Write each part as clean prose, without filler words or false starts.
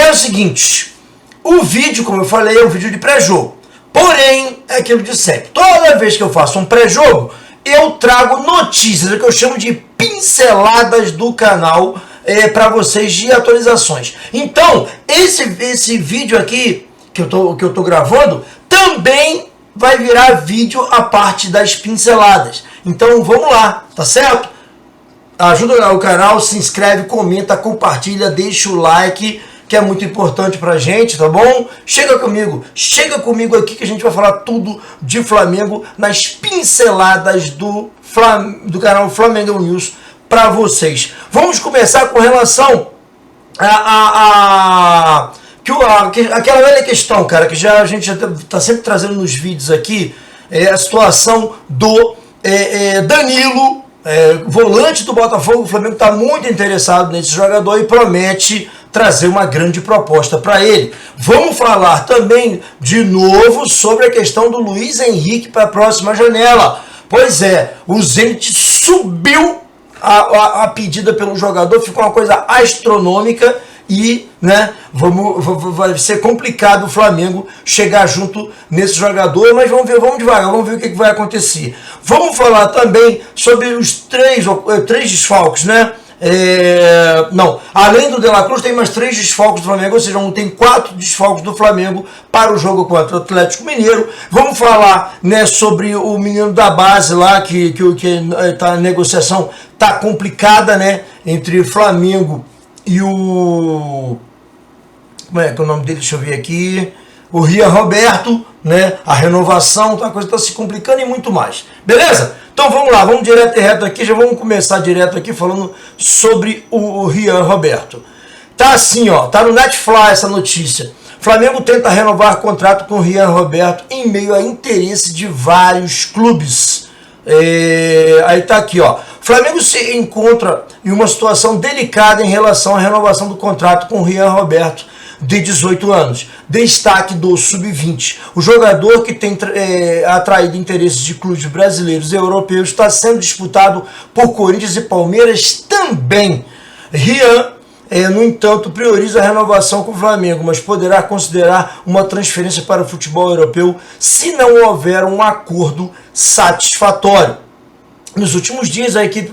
é o seguinte, o vídeo, como eu falei, é um vídeo de pré-jogo. Porém, é aquilo de sempre. Toda vez que eu faço um pré-jogo, eu trago notícias, o que eu chamo de pinceladas do canal para vocês de atualizações. Então, esse vídeo aqui que eu tô gravando também vai virar vídeo a parte das pinceladas. Então, vamos lá, tá certo? Ajuda o canal, se inscreve, comenta, compartilha, deixa o like, que é muito importante pra gente, tá bom? Chega comigo aqui que a gente vai falar tudo de Flamengo nas pinceladas do canal Flamengo News pra vocês. Vamos começar com relação aquela velha questão, cara, que a gente já tá sempre trazendo nos vídeos aqui, a situação do Danilo, volante do Botafogo. O Flamengo está muito interessado nesse jogador e promete trazer uma grande proposta para ele. Vamos falar também de novo sobre a questão do Luiz Henrique para a próxima janela. Pois é, o Zenit subiu a pedida pelo jogador, ficou uma coisa astronômica e, né, vai ser complicado o Flamengo chegar junto nesse jogador, mas vamos devagar, vamos ver o que vai acontecer. Vamos falar também sobre os três desfalques, né? Além do De La Cruz, tem mais 3 desfalques do Flamengo, ou seja, tem 4 desfalques do Flamengo para o jogo contra o Atlético Mineiro. Vamos falar, né, sobre o menino da base lá, que a negociação tá complicada, né, entre o Flamengo e o... Como é que é o nome dele? Deixa eu ver aqui. O Rian Roberto, né? A renovação, a coisa está se complicando e muito mais. Beleza? Então vamos lá, vamos direto e reto aqui. Já vamos começar direto aqui falando sobre o Rian Roberto. Tá assim, ó. Tá no Netflix essa notícia. Flamengo tenta renovar contrato com o Rian Roberto em meio a interesse de vários clubes. Aí tá aqui, ó. Flamengo se encontra em uma situação delicada em relação à renovação do contrato com o Rian Roberto, de 18 anos. Destaque do Sub-20. O jogador, que tem atraído interesses de clubes brasileiros e europeus, está sendo disputado por Corinthians e Palmeiras também. Rian, no entanto, prioriza a renovação com o Flamengo, mas poderá considerar uma transferência para o futebol europeu se não houver um acordo satisfatório. Nos últimos dias, a equipe,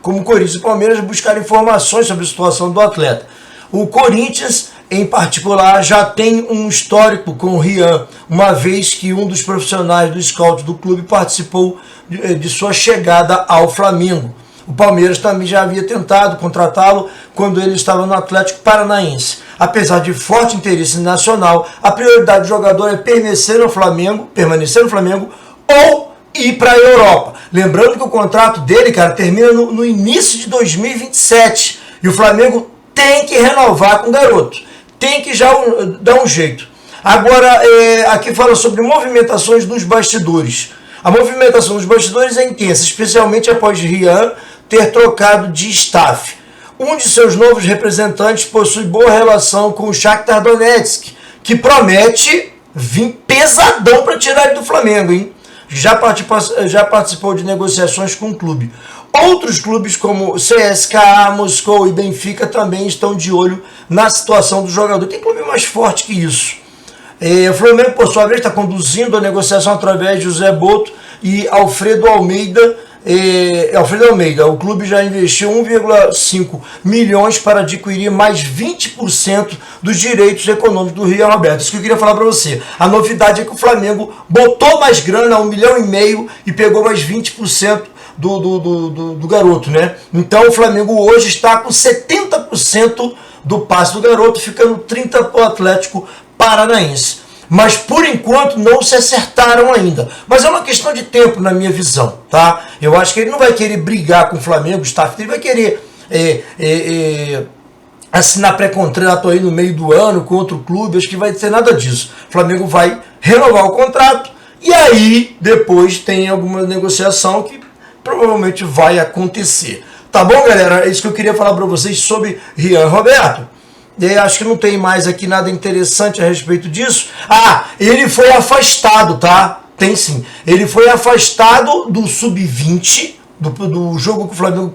como Corinthians e Palmeiras, buscaram informações sobre a situação do atleta. O Corinthians, em particular, já tem um histórico com o Rian, uma vez que um dos profissionais do scout do clube participou de sua chegada ao Flamengo. O Palmeiras também já havia tentado contratá-lo quando ele estava no Atlético Paranaense. Apesar de forte interesse nacional, a prioridade do jogador é permanecer no Flamengo ou ir para a Europa. Lembrando que o contrato dele, cara, termina no início de 2027 e o Flamengo tem que renovar com o garoto. Tem que já dar um jeito. Agora, aqui fala sobre movimentações dos bastidores. A movimentação dos bastidores é intensa, especialmente após Rian ter trocado de staff. Um de seus novos representantes possui boa relação com o Shakhtar Donetsk, que promete vir pesadão para tirar ele do Flamengo, hein? Já participou de negociações com o clube. Outros clubes como CSKA, Moscou e Benfica também estão de olho na situação do jogador. Tem clube mais forte que isso. O Flamengo, por sua vez, está conduzindo a negociação através de José Boto e Alfredo Almeida. O clube já investiu 1,5 milhões para adquirir mais 20% dos direitos econômicos do Rian Roberto. Isso que eu queria falar para você. A novidade é que o Flamengo botou mais grana, 1,5 milhão, e pegou mais 20% do garoto, né? Então o Flamengo hoje está com 70% do passe do garoto, ficando 30% para o Atlético Paranaense. Mas por enquanto não se acertaram ainda. Mas é uma questão de tempo, na minha visão, tá? Eu acho que ele não vai querer brigar com o Flamengo, o staff dele vai querer assinar pré-contrato aí no meio do ano com outro clube. Acho que vai ter nada disso. O Flamengo vai renovar o contrato e aí depois tem alguma negociação que provavelmente vai acontecer. Tá bom, galera? É isso que eu queria falar para vocês sobre Rian Roberto. Acho que não tem mais aqui nada interessante a respeito disso. Ele foi afastado, tá? Tem sim. Ele foi afastado do Sub-20, do jogo que o Flamengo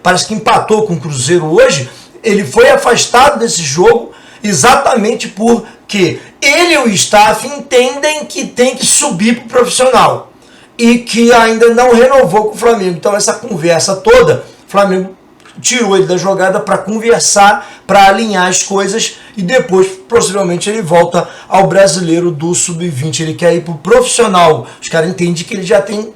parece que empatou com o Cruzeiro hoje. Ele foi afastado desse jogo exatamente porque ele e o staff entendem que tem que subir para o profissional e que ainda não renovou com o Flamengo. Então essa conversa toda, o Flamengo tirou ele da jogada para conversar, para alinhar as coisas e depois possivelmente ele volta ao brasileiro do sub-20. Ele quer ir para o profissional. Os caras entendem que ele já tem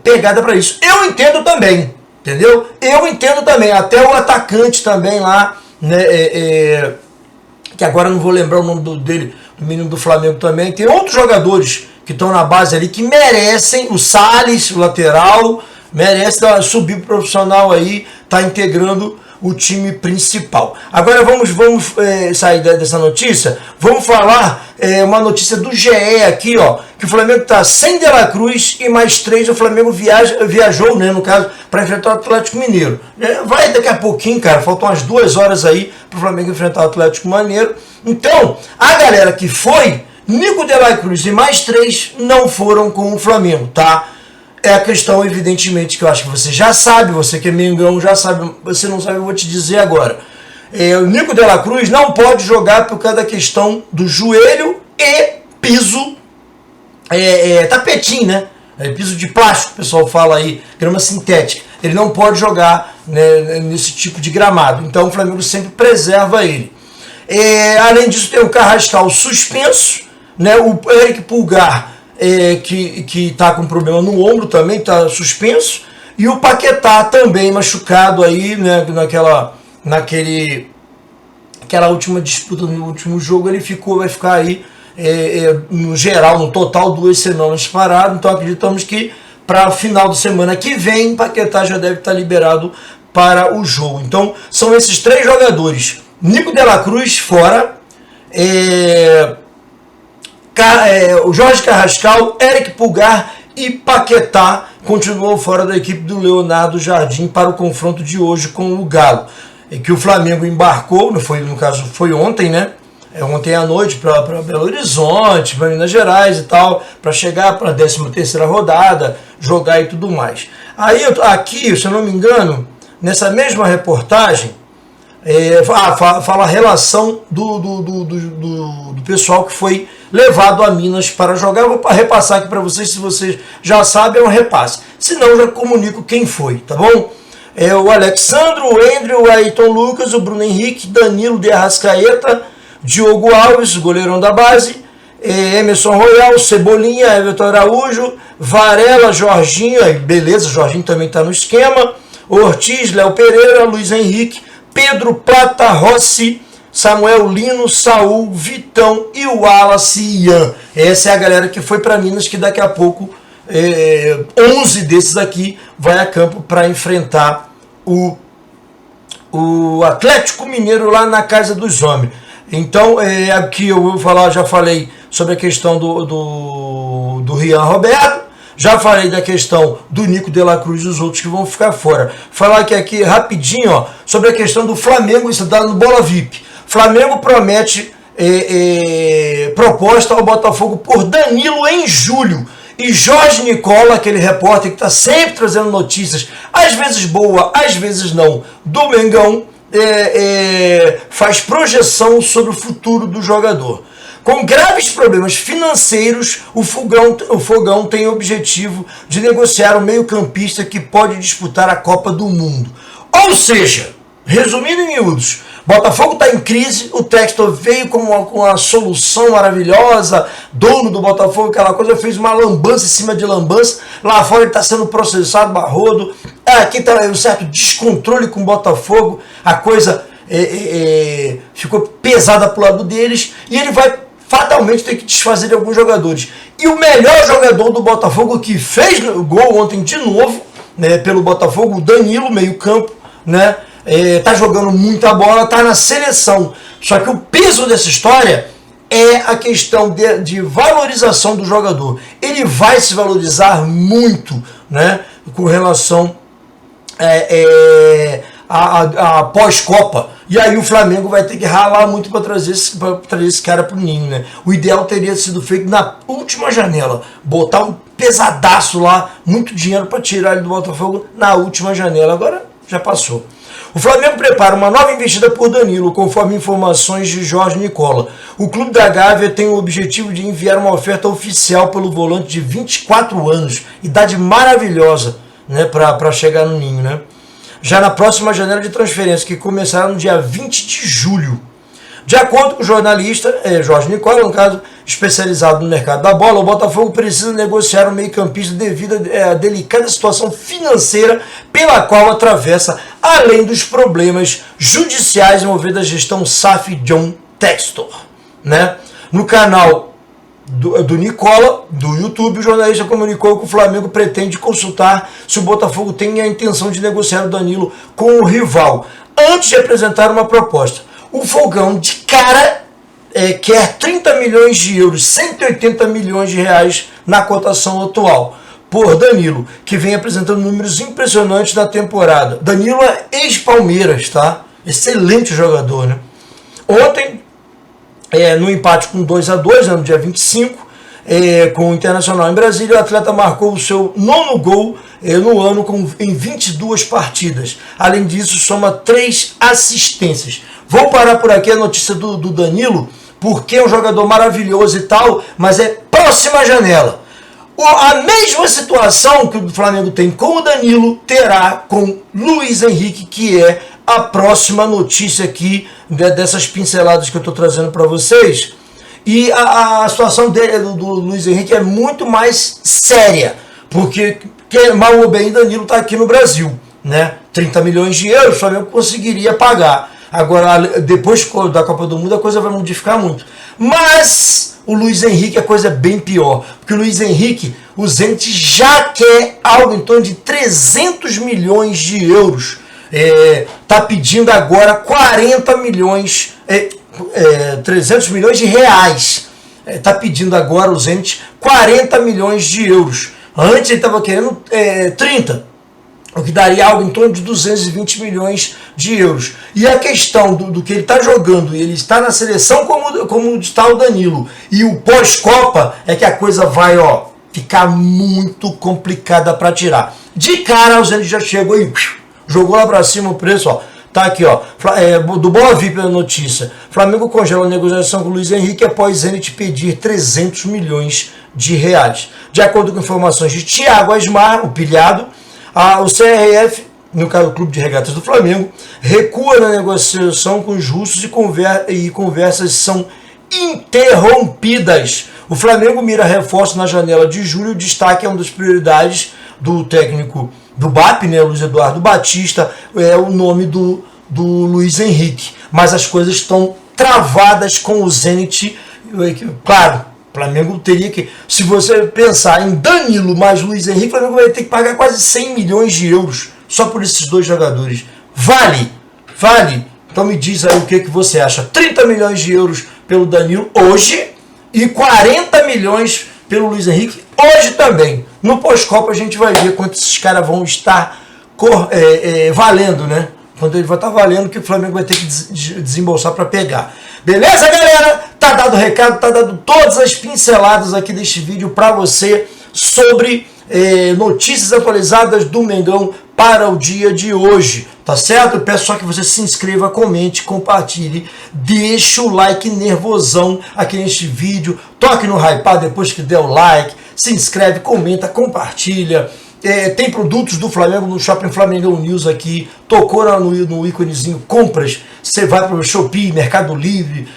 pegada para isso. Eu entendo também, entendeu? Eu entendo também. Até o atacante também lá, né, que agora não vou lembrar o nome dele, do menino do Flamengo também. Tem outros jogadores que estão na base ali que merecem, o Salles, o lateral, merece subir pro profissional aí, tá integrando o time principal. Agora vamos sair dessa notícia, vamos falar uma notícia do GE aqui, ó, que o Flamengo tá sem De La Cruz e mais 3, o Flamengo viajou, né, no caso, para enfrentar o Atlético Mineiro. Vai daqui a pouquinho, cara, faltam umas 2 horas aí pro Flamengo enfrentar o Atlético Mineiro. Então, a galera que foi, Nico De La Cruz e mais 3 não foram com o Flamengo, tá? É a questão, evidentemente, que eu acho que você já sabe, você que é Mengão já sabe, você não sabe, eu vou te dizer agora. O Nico De La Cruz não pode jogar por causa da questão do joelho e piso, tapetinho, né? Piso de plástico, o pessoal fala aí, grama sintética. Ele não pode jogar, né, nesse tipo de gramado, então o Flamengo sempre preserva ele. Além disso, tem o Carrascal suspenso, né? O Eric Pulgar, que está com problema no ombro também, está suspenso, e o Paquetá também machucado aí, né, naquela última disputa, no último jogo, ele vai ficar aí, no geral, no total, 2 semanas parado. Então acreditamos que para final de semana que vem, Paquetá já deve estar liberado para o jogo. Então são esses 3 jogadores: Nico De La Cruz fora, o Jorge Carrascal, Eric Pulgar e Paquetá continuam fora da equipe do Leonardo Jardim para o confronto de hoje com o Galo, que o Flamengo embarcou, no caso foi ontem, né? Ontem à noite para Belo Horizonte, para Minas Gerais e tal, para chegar para a 13ª rodada, jogar e tudo mais. Aí aqui, se eu não me engano, nessa mesma reportagem, fala a relação do pessoal que foi levado a Minas para jogar. Eu vou repassar aqui para vocês, se vocês já sabem, é um repasse. Se não, eu já comunico quem foi, tá bom? O Alexandro, o Andrew, o Ayrton Lucas, o Bruno Henrique, Danilo de Arrascaeta, Diogo Alves, goleirão da base, Emerson Royal, Cebolinha, Everton Araújo, Varela, Jorginho, beleza, Jorginho também está no esquema, Ortiz, Léo Pereira, Luiz Henrique, Pedro Plata, Rossi, Samuel Lino, Saul, Vitão e o Wallace Ian. Essa é a galera que foi para Minas, que daqui a pouco 11 desses aqui vai a campo para enfrentar o Atlético Mineiro lá na Casa dos Homens. Então, aqui eu vou falar, já falei sobre a questão do Rian Roberto, já falei da questão do Nico De La Cruz e os outros que vão ficar fora. Falar aqui rapidinho, ó, sobre a questão do Flamengo, isso dá no Bola VIP. Flamengo promete proposta ao Botafogo por Danilo em julho. E Jorge Nicola, aquele repórter que está sempre trazendo notícias, às vezes boa, às vezes não, do Mengão, faz projeção sobre o futuro do jogador. Com graves problemas financeiros, o Fogão tem o objetivo de negociar o meio-campista que pode disputar a Copa do Mundo. Ou seja, resumindo em miúdos, Botafogo está em crise, o Textor veio com uma solução maravilhosa, dono do Botafogo, aquela coisa, fez uma lambança em cima de lambança, lá fora ele está sendo processado, barrodo, aqui está um certo descontrole com o Botafogo, a coisa ficou pesada para o lado deles, e ele vai fatalmente ter que desfazer de alguns jogadores. E o melhor jogador do Botafogo, que fez o gol ontem de novo, né, pelo Botafogo, o Danilo, meio campo, né, tá jogando muita bola, tá na seleção. Só que o peso dessa história é a questão de valorização do jogador. Ele vai se valorizar muito, né, com relação a pós-Copa. E aí o Flamengo vai ter que ralar muito para trazer esse cara pro ninho, né? O ideal teria sido feito na última janela, botar um pesadaço lá, muito dinheiro para tirar ele do Botafogo na última janela. Agora já passou. O Flamengo prepara uma nova investida por Danilo, conforme informações de Jorge Nicola. O clube da Gávea tem o objetivo de enviar uma oferta oficial pelo volante de 24 anos, idade maravilhosa, né, para chegar no ninho, né? Já na próxima janela de transferência, que começará no dia 20 de julho. De acordo com o jornalista Jorge Nicola, no caso especializado no mercado da bola, o Botafogo precisa negociar o meio-campista devido à delicada situação financeira pela qual atravessa, além dos problemas judiciais envolvidos a gestão SAF John Textor, né? No canal do Nicola, do YouTube, o jornalista comunicou que o Flamengo pretende consultar se o Botafogo tem a intenção de negociar o Danilo com o rival, antes de apresentar uma proposta. O Fogão, de cara, quer 30 milhões de euros, 180 milhões de reais na cotação atual, por Danilo, que vem apresentando números impressionantes na temporada. Danilo é ex-Palmeiras, tá? Excelente jogador, né? Ontem, no empate com 2-2, no dia 25, com o Internacional em Brasília, o atleta marcou o seu 9º gol no ano em 22 partidas. Além disso, soma 3 assistências. Vou parar por aqui a notícia do Danilo, porque é um jogador maravilhoso e tal, mas é próxima janela. A mesma situação que o Flamengo tem com o Danilo, terá com Luiz Henrique, que é a próxima notícia aqui, dessas pinceladas que eu estou trazendo para vocês. E a situação do Luiz Henrique é muito mais séria, porque mal ou bem Danilo está aqui no Brasil, né? 30 milhões de euros o Flamengo conseguiria pagar. Agora, depois da Copa do Mundo, a coisa vai modificar muito. Mas o Luiz Henrique, a coisa é bem pior. Porque o Luiz Henrique, o Zenit já quer algo em torno de 300 milhões de euros. Está pedindo agora 40 milhões, 300 milhões de reais. Está pedindo agora o Zenit 40 milhões de euros. Antes ele estava querendo 30. O que daria algo em torno de 220 milhões de euros. E a questão do que ele está jogando, e ele está na seleção como está o Danilo, e o pós-Copa, é que a coisa vai ficar muito complicada para tirar. De cara, o Zenit já chegou e jogou lá para cima o preço, tá aqui, do Boa VIP a notícia. Flamengo congela a negociação com o Luiz Henrique após Zenit pedir 300 milhões de reais. De acordo com informações de Thiago Asmar, o pilhado, o CRF, no caso do Clube de Regatas do Flamengo, recua na negociação com os russos e conversas são interrompidas. O Flamengo mira reforço na janela de julho. O destaque é uma das prioridades do técnico do BAP, né, Luiz Eduardo Batista, é o nome do Luiz Henrique. Mas as coisas estão travadas com o Zenit. Claro, o Flamengo teria que, se você pensar em Danilo mais Luiz Henrique, o Flamengo vai ter que pagar quase 100 milhões de euros só por esses dois jogadores. Vale? Vale? Então me diz aí o que você acha. 30 milhões de euros pelo Danilo hoje e 40 milhões pelo Luiz Henrique hoje também. No pós-Copa a gente vai ver quanto esses caras vão estar valendo, né? Quando ele vai estar valendo, que o Flamengo vai ter que desembolsar para pegar. Beleza, galera? Tá dado o recado, tá dado todas as pinceladas aqui deste vídeo para você sobre notícias atualizadas do Mengão para o dia de hoje, tá certo? Eu peço só que você se inscreva, comente, compartilhe, deixa o like nervosão aqui neste vídeo, toque no hypar depois que der o like, se inscreve, comenta, compartilha. Tem produtos do Flamengo no Shopping Flamengão News aqui, tocou no íconezinho compras, você vai para o Shopee, Mercado Livre,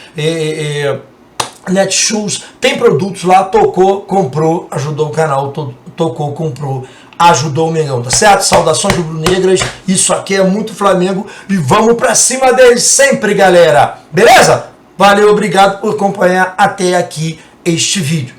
Netshoes, tem produtos lá, tocou, comprou, ajudou o canal, tocou, comprou, ajudou o Mengão, tá certo? Saudações rubro-negras, isso aqui é muito Flamengo e vamos para cima deles sempre, galera, beleza? Valeu, obrigado por acompanhar até aqui este vídeo.